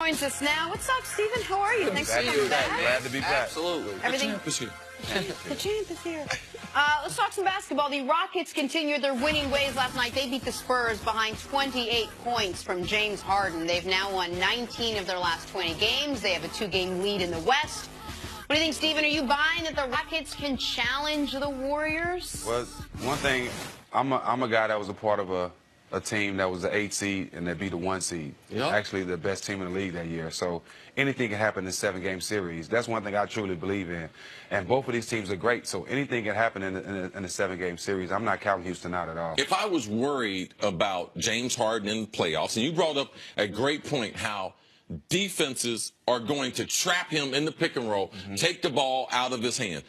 Joins us now. What's up, Stephen? How are you? Thanks for coming back. Glad to be back. Absolutely. Everything. The champ is here. The champ is here. Let's talk some basketball. The Rockets continued their winning ways last night. They beat the Spurs behind 28 points from James Harden. They've now won 19 of their last 20 games. They have a 2-game lead in the West. What do you think, Stephen? Are you buying that the Rockets can challenge the Warriors? Well, one thing, I'm a guy that was a part of a team that was the 8 seed and that beat the 1 seed. Yep. Actually, the best team in the league that year. So anything can happen in a 7-game series. That's one thing I truly believe in. And both of these teams are great. So anything can happen in a 7-game series. I'm not counting Houston out at all. If I was worried about James Harden in the playoffs, and you brought up a great point, how defenses are going to trap him in the pick and roll, take the ball out of his hand.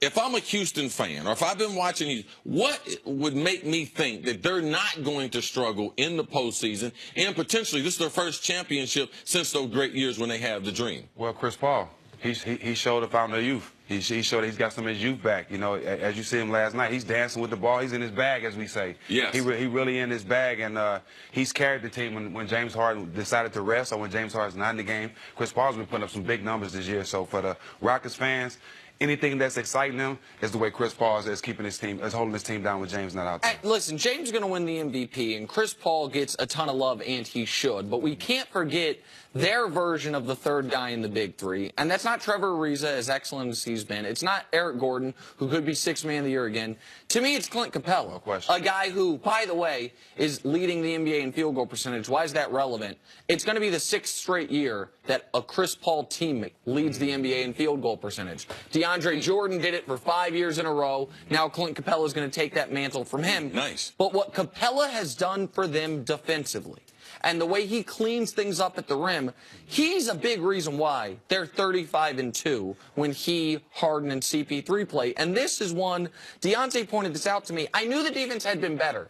If I'm a Houston fan, or if I've been watching you, what would make me think that they're not going to struggle in the postseason, and potentially this is their first championship since those great years when they had the dream? Well, Chris Paul, he showed the fountain of youth. He showed that he's got some of his youth back. You know, as you see him last night, he's dancing with the ball. He's in his bag, as we say. Yes. He really in his bag, and he's carried the team when James Harden decided to rest, or when James Harden's not in the game. Chris Paul's been putting up some big numbers this year. So for the Rockets fans, anything that's exciting them is the way Chris Paul is keeping his team, is holding his team down with James not out there. Listen, James is going to win the MVP, and Chris Paul gets a ton of love, and he should. But we can't forget their version of the third guy in the Big Three, and that's not Trevor Ariza, as excellent as he's been. It's not Eric Gordon, who could be Sixth Man of the Year again. To me, it's Clint Capella, no question. A guy who, by the way, is leading the NBA in field goal percentage. Why is that relevant? It's going to be the 6th straight year that a Chris Paul teammate leads the NBA in field goal percentage. DeAndre Jordan did it for 5 years in a row. Now Clint Capella is going to take that mantle from him. Nice. But what Capella has done for them defensively, and the way he cleans things up at the rim, he's a big reason why they're 35-2 when he, Harden, and CP3 play. And this is one, Deontay pointed this out to me. I knew the defense had been better,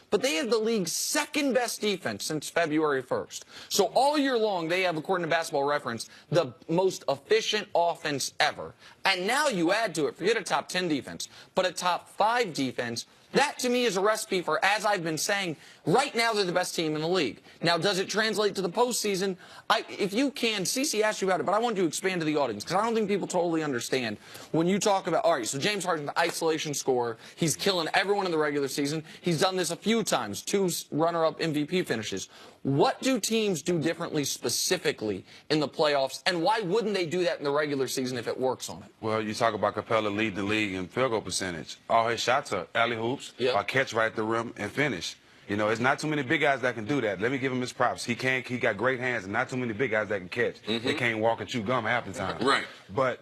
but they have the league's 2nd best defense since February 1st. So all year long, they have, according to Basketball Reference, the most efficient offense ever. And now you add to it, forget a top 10 defense, but a top 5 defense. That, to me, is a recipe for, as I've been saying, right now they're the best team in the league. Now, does it translate to the postseason? If you can, CeCe asked you about it, but I want to expand to the audience, because I don't think people totally understand. When you talk about, all right, so James Harden's the isolation scorer. He's killing everyone in the regular season. He's done this a few times, 2 runner-up MVP finishes. What do teams do differently specifically in the playoffs, and why wouldn't they do that in the regular season if it works on it? Well, you talk about Capella leading the league in field goal percentage. All his shots are alley hoops, or catch right at the rim and finish. You know, it's not too many big guys that can do that. Let me give him his props. He got great hands, and not too many big guys that can catch. They can't walk and chew gum half the time. Right. But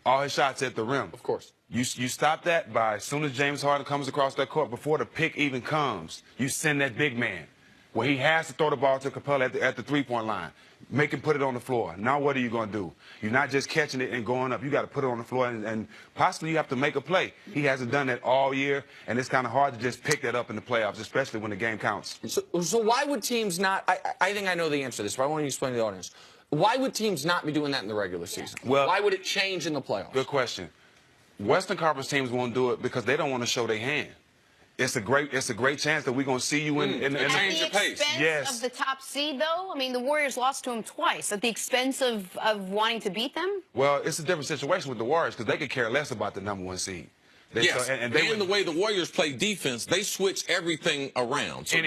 all his shots at the rim. Of course. You stop that by, as soon as James Harden comes across that court, before the pick even comes, you send that big man, where he has to throw the ball to Capella at the three-point line. Make him put it on the floor. Now what are you going to do? You're not just catching it and going up. You got to put it on the floor, and possibly you have to make a play. He hasn't done that all year, and it's kind of hard to just pick that up in the playoffs, especially when the game counts. So why would teams not, I think I know the answer to this, but I want you to explain to the audience. Why would teams not be doing that in the regular season? Well, why would it change in the playoffs? Good question. Western Conference teams won't do it because they don't want to show their hand. It's a great chance that we're going to see you in the change your pace. Yes. Of the top seed, though? I mean, the Warriors lost to him twice. At the expense of wanting to beat them? Well, it's a different situation with the Warriors because they could care less about the #1 seed. Yes, and the way the Warriors play defense, they switch everything around. So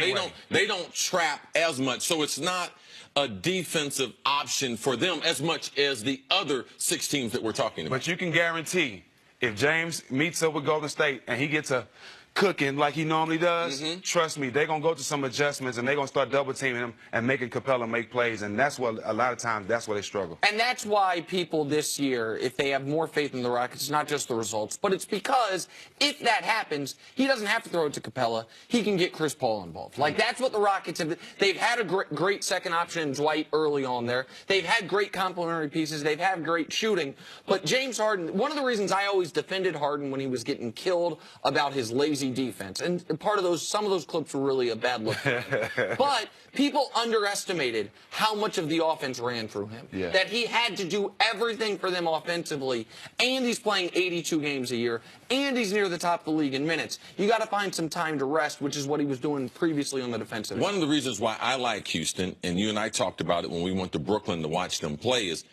they don't trap as much. So it's not a defensive option for them as much as the other 6 teams that we're talking about. But you can guarantee if James meets up with Golden State and he gets a cooking like he normally does, trust me, they're going to go to some adjustments and they're going to start double teaming him and making Capella make plays, and that's what a lot of times that's where they struggle. And that's why people this year, if they have more faith in the Rockets, it's not just the results, but it's because if that happens, he doesn't have to throw it to Capella. He can get Chris Paul involved. Like, that's what the Rockets have. They've had a great second option in Dwight early on there. They've had great complementary pieces. They've had great shooting. But James Harden, one of the reasons I always defended Harden when he was getting killed about his lazy crazy defense. And part of some of those clips were really a bad look for him. But people underestimated how much of the offense ran through him. Yeah. That he had to do everything for them offensively, and he's playing 82 games a year, and he's near the top of the league in minutes. You got to find some time to rest, which is what he was doing previously on the defensive end. One of the reasons why I like Houston, and you and I talked about it when we went to Brooklyn to watch them play, is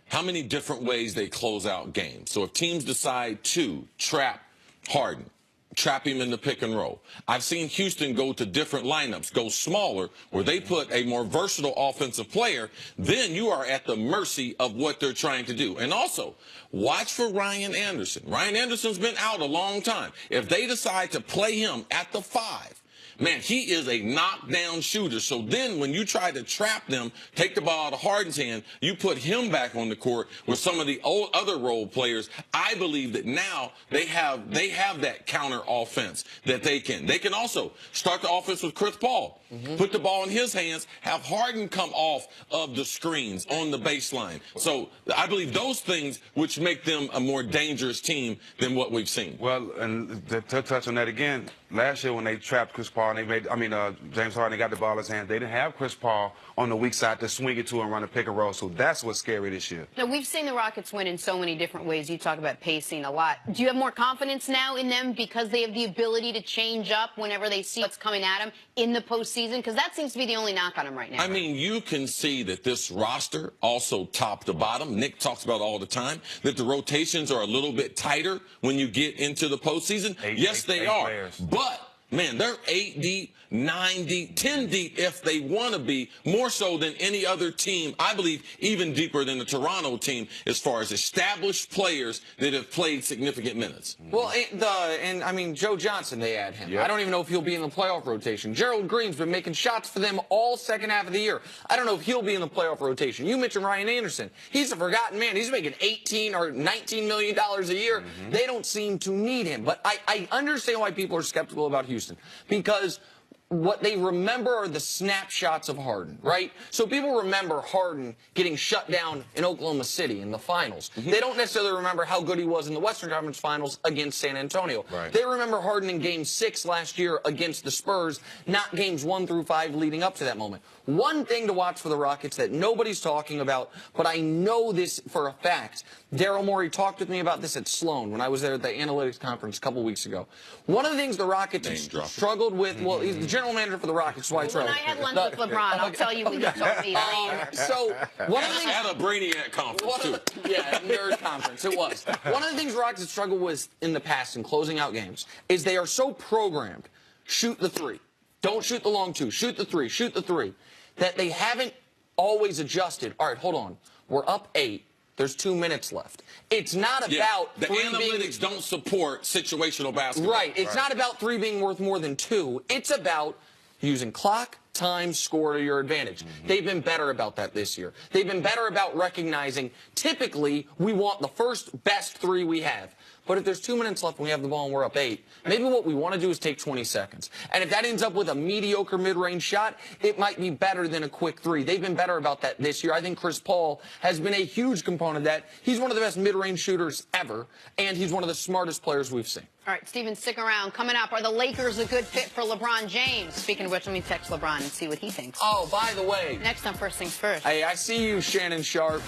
how many different ways they close out games. So if teams decide to trap Harden, trap him in the pick and roll. I've seen Houston go to different lineups, go smaller, where they put a more versatile offensive player. Then you are at the mercy of what they're trying to do. And also, watch for Ryan Anderson. Ryan Anderson's been out a long time. If they decide to play him at the 5, man, he is a knockdown shooter. So then when you try to trap them, take the ball out of Harden's hand, you put him back on the court with some of the other role players. I believe that now they have that counter offense that they can also start the offense with Chris Paul. Put the ball in his hands, have Harden come off of the screens on the baseline. So I believe those things which make them a more dangerous team than what we've seen. Well, and to touch on that again, last year when they trapped Chris Paul and they made, James Harden, they got the ball in his hands, they didn't have Chris Paul on the weak side to swing it to and run a pick and roll. So that's what's scary this year. Now, we've seen the Rockets win in so many different ways. You talk about pacing a lot. Do you have more confidence now in them because they have the ability to change up whenever they see what's coming at them in the postseason? Because that seems to be the only knock on them right now. I mean, you can see that this roster, also top to bottom, Nick talks about all the time, that the rotations are a little bit tighter when you get into the postseason. Yes, they are. Players. But, man, they're 8 deep, 9 deep, 10 deep if they want to be, more so than any other team. I believe even deeper than the Toronto team as far as established players that have played significant minutes. Well, Joe Johnson, they add him. Yep. I don't even know if he'll be in the playoff rotation. Gerald Green's been making shots for them all second half of the year. I don't know if he'll be in the playoff rotation. You mentioned Ryan Anderson. He's a forgotten man. He's making $18 or $19 million a year. They don't seem to need him. But I understand why people are skeptical about Houston, because what they remember are the snapshots of Harden, right? So people remember Harden getting shut down in Oklahoma City in the finals. They don't necessarily remember how good he was in the Western Conference Finals against San Antonio. Right. They remember Harden in Game 6 last year against the Spurs, not Games 1 through 5 leading up to that moment. One thing to watch for the Rockets that nobody's talking about, but I know this for a fact. Daryl Morey talked with me about this at Sloan when I was there at the analytics conference a couple weeks ago. One of the things the Rockets struggled with, well, he's the general manager for the Rockets, so I When I had lunch with LeBron, I'll tell you what he told me later. So one of the things At a Brainiac conference, too. yeah, nerd conference, it was. One of the things Rockets struggle with in the past in closing out games is they are so programmed, shoot the 3. Don't shoot the long 2. Shoot the 3. Shoot the 3. That they haven't always adjusted. All right, hold on. We're up 8. There's 2 minutes left. It's not about the 3 analytics don't support situational basketball. Right. It's not about 3 being worth more than 2. It's about using clock, time, score to your advantage. They've been better about that this year. They've been better about recognizing, typically, we want the first best 3 we have. But if there's 2 minutes left and we have the ball and we're up 8, maybe what we want to do is take 20 seconds. And if that ends up with a mediocre mid-range shot, it might be better than a quick 3. They've been better about that this year. I think Chris Paul has been a huge component of that. He's one of the best mid-range shooters ever, and he's one of the smartest players we've seen. All right, Steven, stick around. Coming up, are the Lakers a good fit for LeBron James? Speaking of which, let me text LeBron and see what he thinks. Oh, by the way. Next on First Things First. Hey, I see you, Shannon Sharp.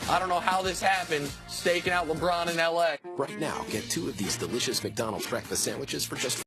I don't know how this happened, staking out LeBron in L.A. Right now, get 2 of these delicious McDonald's breakfast sandwiches for just